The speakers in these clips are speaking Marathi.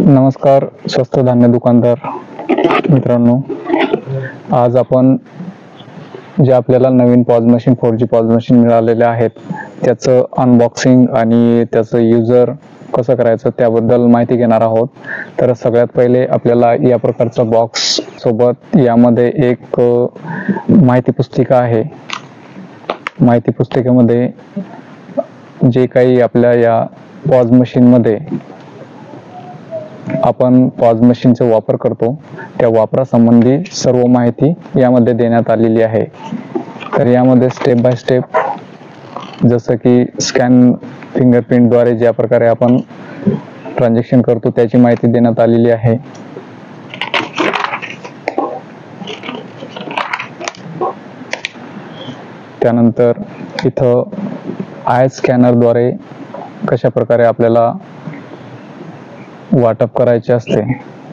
नमस्कार स्वस्त धान्य दुकानदार मित्रांनो, आज आपण जे आपल्याला नवीन POS machine 4G POS machine मिळालेले आहेत त्याचं अनबॉक्सिंग आणि त्याचं युजर कसं करायचं त्याबद्दल माहिती घेणार आहोत। तर सगळ्यात पहिले आपल्याला या प्रकारचा बॉक्स सोबत यामध्ये एक माहिती पुस्तिका आहे। माहिती पुस्तिकेमध्ये जे काही आपल्या या पॉज मशीनमध्ये आपण पॉज मशीनचा वापर करतो त्या वापरासंबंधी सर्व माहिती यामध्ये देण्यात आलेली आहे। तर यामध्ये स्टेप बाय स्टेप जसं की स्कॅन फिंगरप्रिंटद्वारे ज्या प्रकारे आपण ट्रान्झॅक्शन करतो त्याची माहिती देण्यात आलेली आहे। त्यानंतर इथं आय स्कॅनरद्वारे कशा प्रकारे आपल्याला वाटप करायचे असते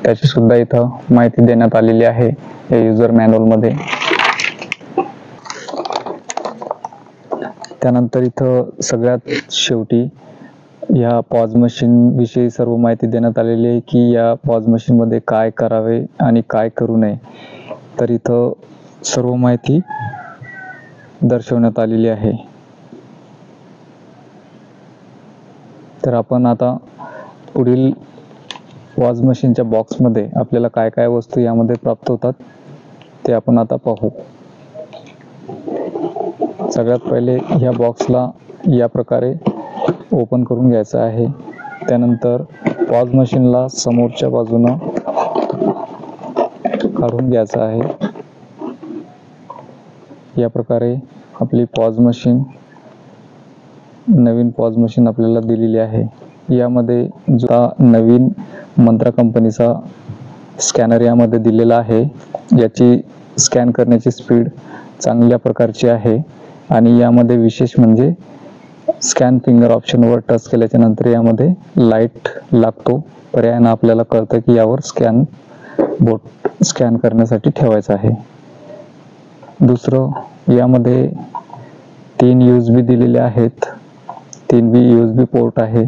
त्याची सुद्धा इथं माहिती देण्यात आलेली आहे या युजर मॅन्युअल मध्ये। त्यानंतर इथं सगळ्यात शेवटी या पॉज मशीन विषयी सर्व माहिती देण्यात आलेली आहे की या पॉज मशीन मध्ये काय करावे आणि काय करू नये। तर इथं सर्व माहिती दर्शवण्यात आलेली आहे। तर आपण आता पुढील पॉज मशीनच्या बॉक्समध्ये आपल्याला काय काय वस्तू यामध्ये प्राप्त होतात ते आपण आता पाहू। सगळ्यात पहिले ह्या बॉक्सला या प्रकारे ओपन करून घ्यायचं आहे। त्यानंतर पॉज मशीनला समोरच्या बाजूनं काढून घ्यायचं आहे। या प्रकारे आपली पॉज मशीन नवीन पॉज मशीन आपल्याला दिलेली आहे। यामध्ये जो नवीन मंत्रा कंपनीचा स्कॅनर यामध्ये दिलेला आहे, याची स्कॅन करण्याची स्पीड चांगल्या प्रकारची आहे आणि यामध्ये विशेष म्हणजे स्कॅन फिंगर ऑप्शनवर टच केल्याच्या नंतर यामध्ये लाईट लागतो। पर्यायानं आपल्याला कळतं की यावर बोट स्कॅन करण्यासाठी ठेवायचं आहे। दुसरं यामध्ये 3 USB दिलेले आहेत, 3 USB पोर्ट आहे।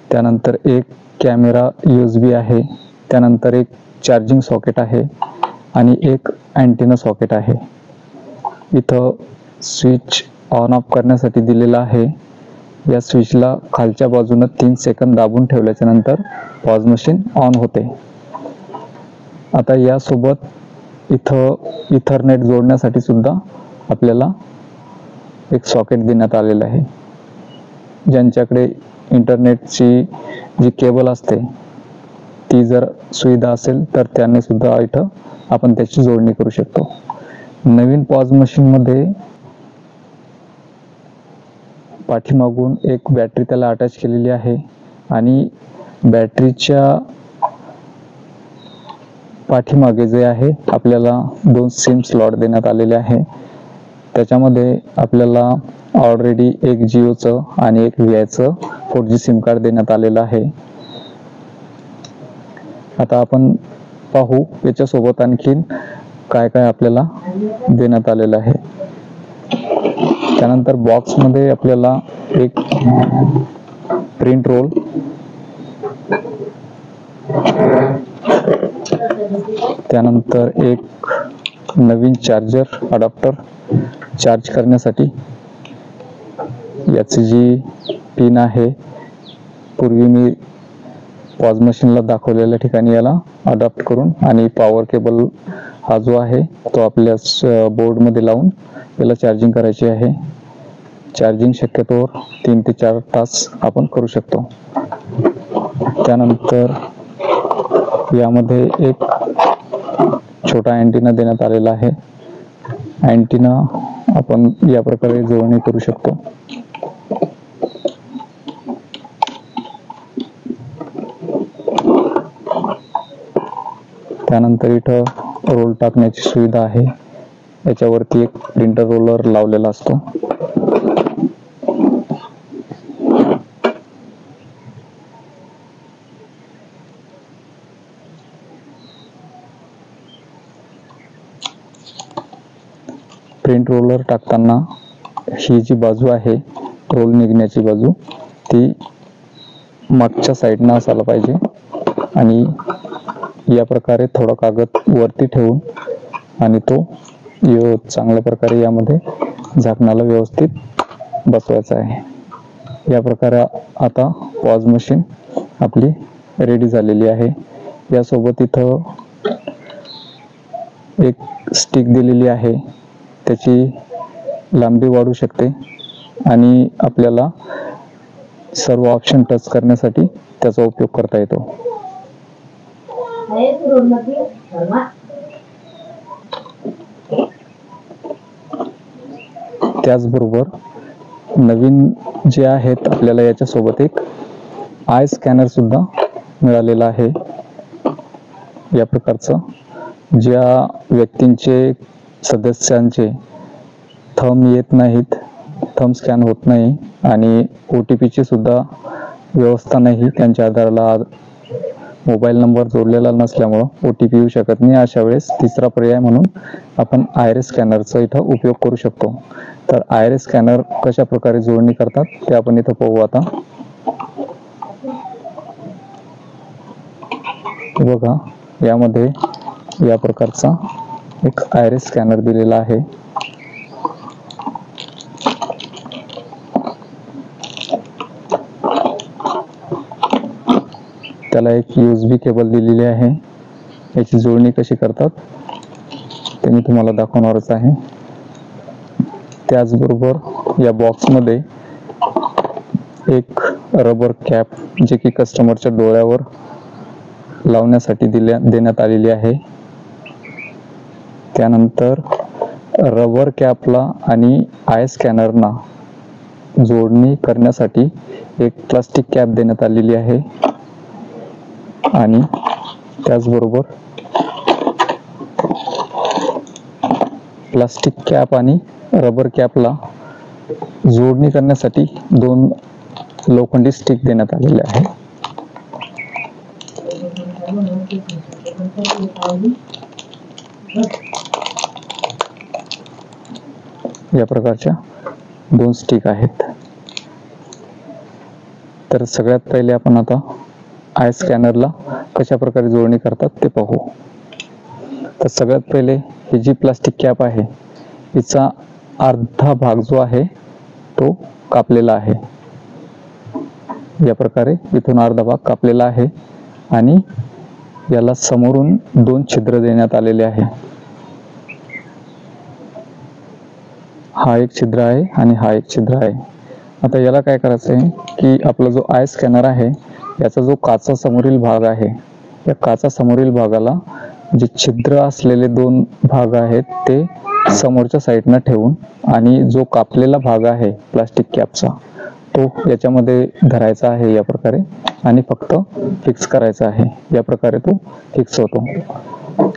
त्यानंतर एक कॅमेरा USB आहे, त्यानंतर एक चार्जिंग सॉकेट आहे आणि एक अँटेना सॉकेट आहे। इथं स्विच ऑन ऑफ करण्यासाठी दिलेला आहे। या स्विचला खालच्या बाजूने 3 सेकंद दाबून ठेवल्याच्या नंतर पॉज मशीन ऑन होते। आता यासोबत इथं इथरनेट जोडण्यासाठी सुद्धा आपल्याला एक सॉकेट देण्यात आलेलं आहे। ज्यांच्याकडे इंटरनेटची जी केबल असते ती जर सुविधा असेल तर त्यांनी सुद्धा इथं आपण त्याची जोडणी करू शकतो। नवीन पॉज मशीन मध्ये पाठीमागून एक बॅटरी त्याला अटॅच केलेली आहे आणि बॅटरीच्या पाठीमागे जे आहे आपल्याला 2 सिम स्लॉट देण्यात आलेले आहे। त्याच्यामध्ये आपल्याला ऑलरेडी एक जिओचं आणि एक VIचं 4G सिम कार्ड देण्यात आलेलं आहे। आता आपण पाहू याच्यासोबत आणखीन काय काय आपल्याला देण्यात आलेलं आहे। त्यानंतर बॉक्समध्ये आपल्याला एक प्रिंट रोल, त्यानंतर एक नवीन चार्जर अडॅप्टर चार्ज करण्यासाठी, याची जी पिन आहे पूर्वी मी पॉज मशीनला दाखवलेल्या ठिकाणी याला अडॅप्ट करून आणि पॉवर केबल हा जो आहे तो आपल्या बोर्डमध्ये लावून याला चार्जिंग करायची आहे। चार्जिंग शक्यतोवर 3 ते 4 तास आपण करू शकतो। त्यानंतर यामध्ये एक छोटा अँटेना देण्यात आलेला आहे। अँटेना आपण या प्रकारे जोडणी करू शकतो। त्यानंतर इथं रोल टाकण्याची सुविधा आहे। याच्यावरती एक प्रिंटर रोलर लावलेला असतो। प्रिंट रोलर टाकताना ही जी बाजू आहे रोल निघण्याची बाजू ती मागच्या साईडनं असायला पाहिजे आणि या प्रकारे थोडा कागद वरती ठेवून आणि तो चांगल्या प्रकारे यामध्ये झाकणाला व्यवस्थित बसवायचा आहे. या प्रकारे आता पॉज मशीन आपली रेडी झालेली आहे. यासोबत इथं एक स्टिक दिलेली आहे, त्याची लांबी वाढू शकते आणि आपल्याला सर्व ऑप्शन टच करण्यासाठी त्याचा उपयोग करता येतो. त्याचबरोबर नवीन जे आहेत आपल्याला याच्यासोबत एक आय स्कॅनर सुद्धा मिळालेला आहे. या प्रकारचं ज्या व्यक्तींचे सदस्यांचे थंब येत नाहीत, थंब स्कॅन होत नाही आणि OTP ची सुद्धा व्यवस्था नाही, त्यांच्या आधाराला मोबाईल नंबर जोडलेला नसल्यामुळं OTP येऊ शकत नाही, अशा वेळेस तिसरा पर्याय म्हणून आपण आयरिस स्कॅनरचा इथं उपयोग करू शकतो. तर आयरिस स्कॅनर कशा प्रकारे जोडणी करतात ते आपण इथं पाहू. आता बघा, यामध्ये या प्रकारचा एक आयरिस स्कॅनर दिलेला आहे. त्याला एक USB केबल दिलेली आहे. याची जोडणी कशी करतात ते मी तुम्हाला दाखवणारच आहे. त्याचबरोबर या बॉक्समध्ये एक रबर कॅप जे की कस्टमरच्या डोळ्यावर लावण्यासाठी देण्यात आलेली आहे. त्यानंतर रबर कॅपला आणि आय स्कॅनरना जोडणी करण्यासाठी एक प्लास्टिक कॅप देण्यात आलेली आहे आणि त्याचबरोबर प्लास्टिक कॅप आणि रबर कॅपला जोडणी करण्यासाठी 2 लोखंडी स्टिक देण्यात आलेले आहे. या प्रकारच्या 2 स्टिक आहेत. तर सगळ्यात पहिले आपण आता आय स्कॅनरला कशा प्रकारे जोडणी करतात ते पाहू. तर सगळ्यात पहिले ही जी प्लास्टिक कॅप आहे हिचा अर्धा भाग जो आहे तो कापलेला आहे. या प्रकारे इथून अर्धा भाग कापलेला आहे आणि याला समोरून 2 छिद्र देण्यात आलेले आहे. हा एक छिद्र आहे आणि हा एक छिद्र आहे. आता याला काय करायचं आहे की आपला जो आय स्कॅनर आहे याचा जो काचा समोरील भाग आहे, या काचा समोरील भागाला जे छिद्र असलेले 2 भाग आहेत ते समोरच्या साईडनं ठेवून आणि जो कापलेला भाग आहे प्लास्टिक कॅपचा तो याच्यामध्ये धरायचा आहे या प्रकारे आणि फक्त फिक्स करायचा आहे. या प्रकारे तो फिक्स होतो.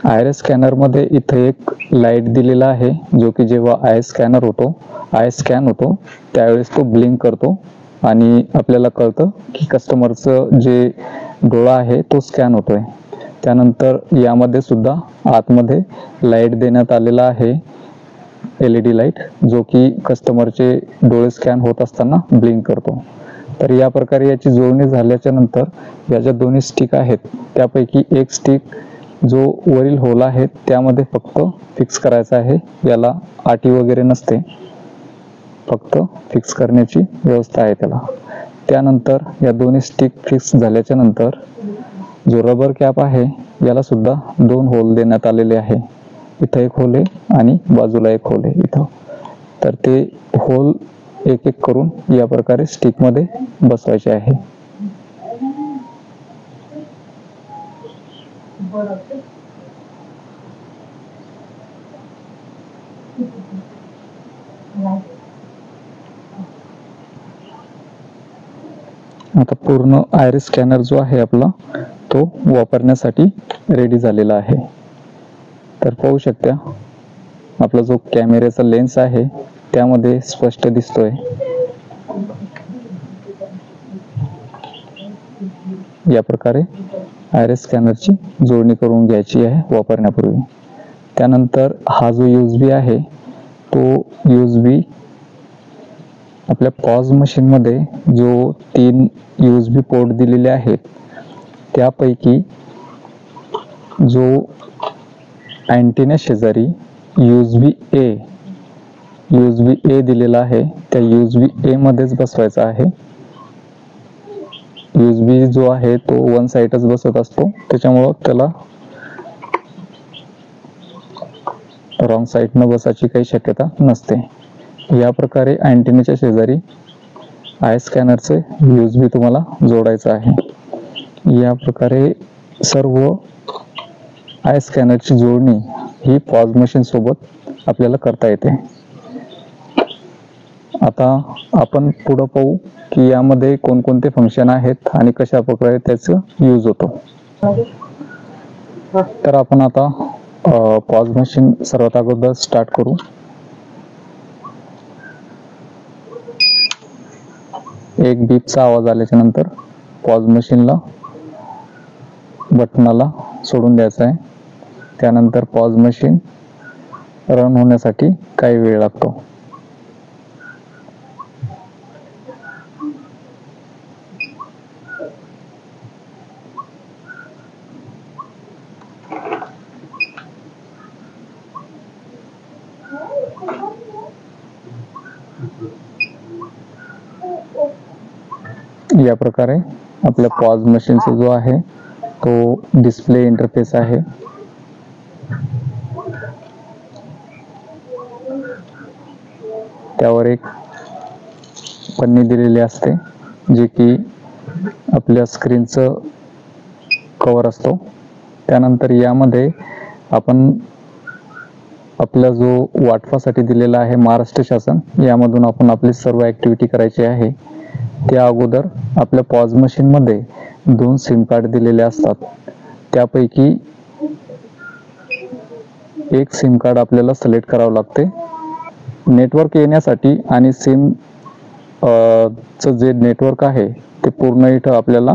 आयरिस स्कॅनर मध्ये इथे एक लाईट दिलेला आहे जो की जेव्हा आय स्कॅन होतो त्यावेळेस तो ब्लिंक करतो आणि आपल्याला कळतं की कस्टमरचं जे डोळा आहे तो स्कॅन होतोय. त्यानंतर यामध्ये सुद्धा आतमध्ये लाईट देण्यात आलेला आहे, LED लाईट, जो की कस्टमरचे डोळे स्कॅन होत असताना ब्लिंक करतो. तर या प्रकारे याची जोडणी झाल्याच्या नंतर या ज्या 2 स्टिक आहेत त्यापैकी एक स्टिक जो वरील होल आहे त्यामध्ये फक्त फिक्स करायचा आहे. याला आटी वगैरे नसते, फक्त फिक्स करण्याची व्यवस्था आहे त्याला. त्यानंतर या 2 स्टिक फिक्स झाल्याच्या नंतर जो रबर कॅप आहे याला सुद्धा 2 होल देण्यात आलेले आहे. इथं एक होल आहे आणि बाजूला एक होल आहे इथं. तर ते होल एक एक करून या प्रकारे स्टिक मध्ये बसवायचे आहे. आता पूर्ण आयरिस स्कॅनर जो आहे आपला तो वापरण्यासाठी रेडी झालेला आहे. तर पाहू शकता आपला जो कॅमेऱ्याचा लेन्स आहे त्यामध्ये स्पष्ट दिसतोय. या प्रकारे आयरिस स्कॅनरची जोडणी करून घ्यायची आहे वापरण्यापूर्वी. त्यानंतर हा जो USB आहे तो USB आपल्या पॉज मशीनमध्ये जो 3 USB पोर्ट दिलेले आहेत त्यापैकी जो अँटेना शेजारी USB A दिलेला आहे त्या USB A मध्येच बसवायचा आहे. USB जो आहे तो वन साइडच बसत असतो, त्याच्यामुळं त्याला रॉंग साइडनं बसायची काही शक्यता नसते. या प्रकारे अँटेनाच्या शेजारी आय स्कॅनरचे USB तुम्हाला जोडायचं आहे. या प्रकारे सर्व आय स्कॅनरची जोडणी ही पॉज मशीन सोबत आपल्याला करता येते. आता आपण पुढे पाहू की यामध्ये कोणकोणते फंक्शन आहेत आणि कशा प्रकारे त्याचं यूज होतो. तर आपण आता पॉज मशीन सर्वात अगोदर स्टार्ट करू. एक बीपचा आवाज आल्याच्या नंतर पॉज मशीनला बटनाला सोडून द्यायचा आहे. त्यानंतर पॉज मशीन रन होण्यासाठी काही वेळ लागतो. या प्रकारे आपल्या पॉज मशीनचा जो आहे तो डिस्प्ले इंटरफेस आहे. त्यावर एक पन्नी दिलेली असते जे की आपल्या स्क्रीनचं कव्हर असतो. त्यानंतर यामध्ये आपण आपला जो वाटपासाठी दिलेला आहे महाराष्ट्र शासन, यामधून आपण आपली सर्व ऍक्टिव्हिटी करायची आहे. त्या अगोदर आपल्या पॉज मशीन मध्ये 2 सिम कार्ड दिलेले असतात. त्यापैकी एक सिम कार्ड आपल्याला सिलेक्ट करावं लागते. नेटवर्क येण्यासाठी आणि सिम चं जे नेटवर्क आहे ते पूर्ण इथं आपल्याला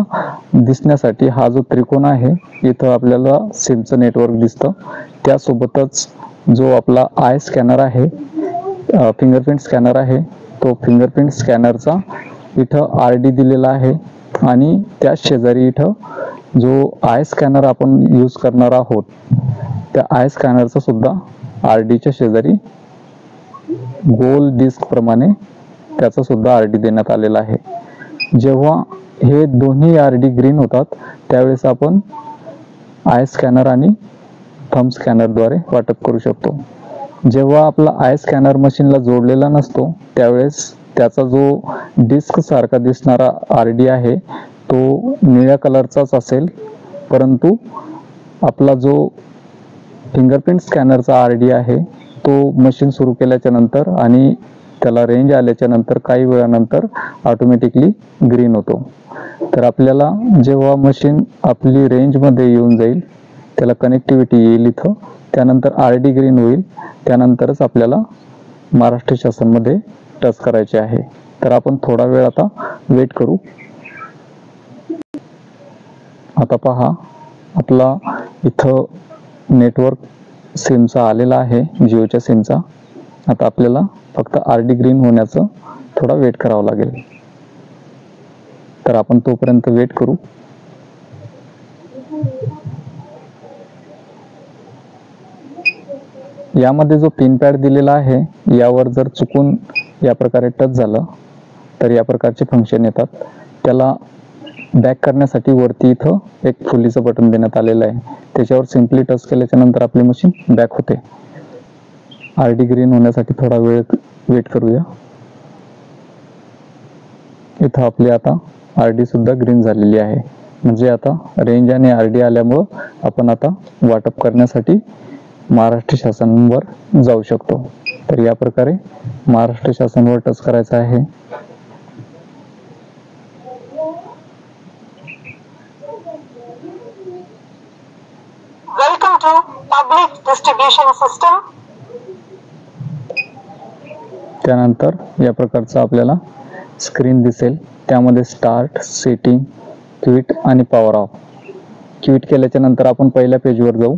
दिसण्यासाठी हा जो त्रिकोण आहे इथं आपल्याला सिमचं नेटवर्क दिसतं. त्यासोबतच जो आपला आय स्कॅनर आहे, फिंगरप्रिंट स्कॅनर आहे, तो फिंगरप्रिंट स्कॅनरचा इथं RD दिलेला आहे आणि त्या शेजारी इथं जो आय स्कॅनर आपण यूज करणार आहोत त्या आय स्कॅनरचा सुद्धा RDच्या शेजारी गोल डिस्क प्रमाणे त्याचा सुद्धा RD देण्यात आलेला आहे. जेव्हा हे दोन्ही RD ग्रीन होतात त्यावेळेस आपण आय स्कॅनर आणि थंब स्कॅनरद्वारे वाटप करू शकतो. जेव्हा आपला आय स्कॅनर मशीनला जोडलेला नसतो त्यावेळेस त्याचा जो डिस्क सारखा दिसणारा RD आहे तो निळ्या कलरचाच असेल, परंतु आपला जो फिंगरप्रिंट स्कॅनरचा RD आहे तो मशीन सुरू केल्याच्या नंतर आणि त्याला रेंज आल्याच्या नंतर काही वेळानंतर ऑटोमॅटिकली ग्रीन होतो. तर आपल्याला जेव्हा मशीन आपली रेंजमध्ये येऊन जाईल त्याला कनेक्टिव्हिटी येईल इथं, त्यानंतर RD ग्रीन होईल, त्यानंतरच आपल्याला महाराष्ट्र शासनमध्ये टच करायचे आहे. तर आपण थोडा वेळ आता वेट करू. आता पहा आपला इथं नेटवर्क सिमचा आलेला आहे, जिओच्या सिमचा. आता आपल्याला फक्त RD ग्रीन होण्याचं थोडा वेट करावं लागेल. तर आपण तोपर्यंत वेट करू. यामध्ये जो पिन पॅड दिलेला आहे यावर जर चुकून या प्रकारे टच झालं तर या प्रकारचे फंक्शन येतात. त्याला बॅक करण्यासाठी वरती इथं एक फुलीचं बटन देण्यात आलेलं आहे, त्याच्यावर सिंपली टच केल्याच्या नंतर आपली मशीन बॅक होते. RD ग्रीन होण्यासाठी थोडा वेळ वेट करूया. इथं आपली आता RD सुद्धा ग्रीन झालेली आहे, म्हणजे आता रेंज आणि RD आल्यामुळं आपण आता वाटप करण्यासाठी महाराष्ट्र शासनवर जाऊ शकतो. तर या प्रकारे महाराष्ट्र शासनवर टच करायचं आहे. Welcome to public distribution system. त्यानंतर या प्रकारचा आपल्याला स्क्रीन दिसेल. त्यामध्ये स्टार्ट, सेटिंग, क्विट आणि पॉवर ऑफ. क्विट केल्याच्या नंतर आपण पहिल्या पेजवर जाऊ.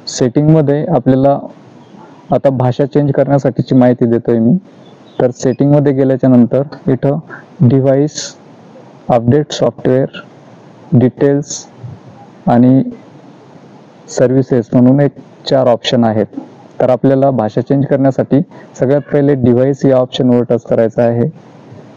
सेटिंग मध्ये आपल्याला आता भाषा चेंज करण्यासाठीची माहिती देतोय मी. तर सेटिंगमध्ये गेल्याच्या नंतर इथं डिव्हाइस, अपडेट सॉफ्टवेअर, डिटेल्स आणि सर्व्हिसेस म्हणून एक 4 ऑप्शन आहेत. तर आपल्याला भाषा चेंज करण्यासाठी सगळ्यात पहिले डिव्हाइस या ऑप्शनवर टच करायचं आहे.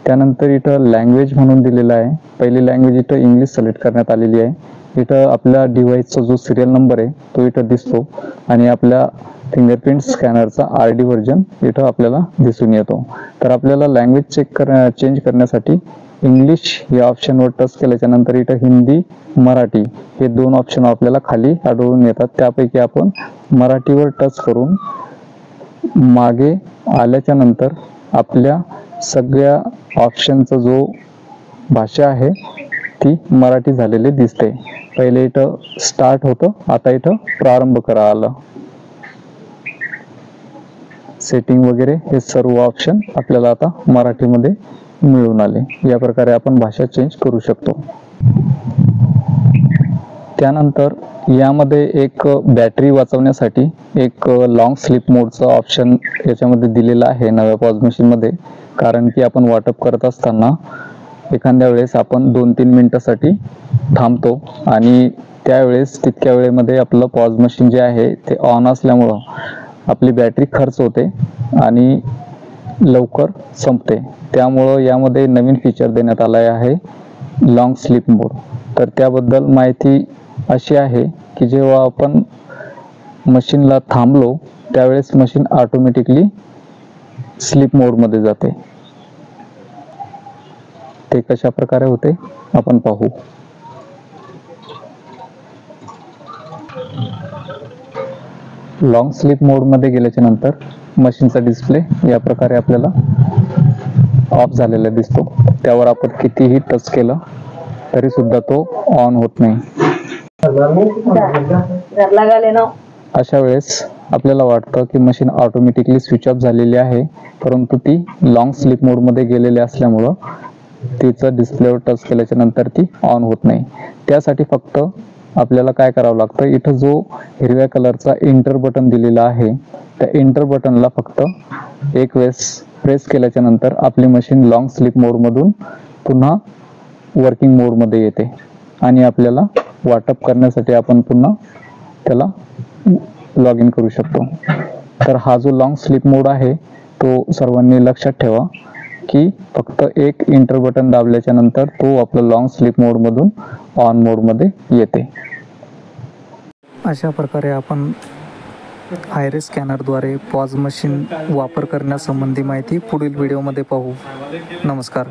त्यानंतर इथं लँग्वेज म्हणून दिलेलं आहे. पहिली लँग्वेज इथं इंग्लिश सिलेक्ट करण्यात आलेली आहे. इथं आपल्या डिव्हाइसचा जो सिरियल नंबर आहे तो इथं दिसतो आणि आपल्या फिंगरप्रिंट स्कॅनरचा RD व्हर्जन इथं आपल्याला दिसून येतो. तर आपल्याला लँग्वेज चेंज करण्यासाठी इंग्लिश या ऑप्शनवर टच केल्याच्या नंतर इथं हिंदी, मराठी हे 2 ऑप्शन आपल्याला खाली आढळून येतात. त्यापैकी आपण मराठीवर टच करून मागे आल्याच्या नंतर आपल्या सगळ्या ऑप्शनचा जो भाषा आहे ती मराठी झालेली दिसते. पहिले इथं स्टार्ट होतं, आता इथं प्रारंभ करा आलं. सेटिंग वगैरे हे सर्व ऑप्शन आपल्याला आता मराठीमध्ये मिळून आले. या प्रकारे आपण भाषा चेंज करू शकतो. त्यानंतर यामध्ये एक बॅटरी वाचवण्यासाठी एक लॉंग स्लीप मोडचा ऑप्शन याच्यामध्ये दिलेला आहे नव्या पॉज मशीनमध्ये. कारण की आपण वाटप करत असताना एखाद्या वेळेस आपण 2-3 मिनिटासाठी थांबतो आणि त्यावेळेस तितक्या वेळेमध्ये आपलं पॉज मशीन जे आहे ते ऑन असल्यामुळं आपली बॅटरी खर्च होते आणि लवकर संपते. त्यामुळं यामध्ये नवीन फीचर देण्यात आला आहे लॉंग स्लीप मोड. तर त्याबद्दल माहिती अशी आहे की जेव्हा आपण मशीनला थांबलो त्यावेळेस मशीन ऑटोमॅटिकली स्लीप मोडमध्ये जाते. ते कशा प्रकारे होते आपण पाहू. लॉंग स्लीप मोडमध्ये गेल्याच्या नंतर मशीनचा डिस्प्ले या प्रकारे आपल्याला ऑफ झालेला दिसतो. त्यावर आपण कितीही टच केलं तरी सुद्धा तो ऑन होत नाही. अशा वेळेस आपल्याला वाटतं की मशीन ऑटोमॅटिकली स्विच ऑफ झालेली आहे, परंतु ती लॉंग स्लीप मोडमध्ये गेलेली असल्यामुळं तिचं डिस्प्लेवर टच केल्याच्या नंतर ती ऑन होत नाही. त्यासाठी फक्त आपल्याला काय करावं लागतं, इथं जो हिरव्या कलरचा एंटर बटन दिलेला आहे त्या एंटर बटनला फक्त एक वेळेस प्रेस केल्याच्या नंतर आपली मशीन लॉंग स्लीप मोडमधून पुन्हा वर्किंग मोडमध्ये येते आणि आपल्याला वाटप करण्यासाठी आपण पुन्हा त्याला लॉग इन करू शकतो. तर हा जो लॉंग स्लीप मोड आहे तो सर्वांनी लक्षात ठेवा की फक्त एक एंटर बटन दाबल्याच्या नंतर तो आपला लॉंग स्लीप मोडमधून ऑन मोडमध्ये येते. अशा प्रकारे आपण आयरिस स्कॅनरद्वारे पॉज मशीन वापर करण्यासंबंधी माहिती पुढील व्हिडिओमध्ये पाहू. नमस्कार.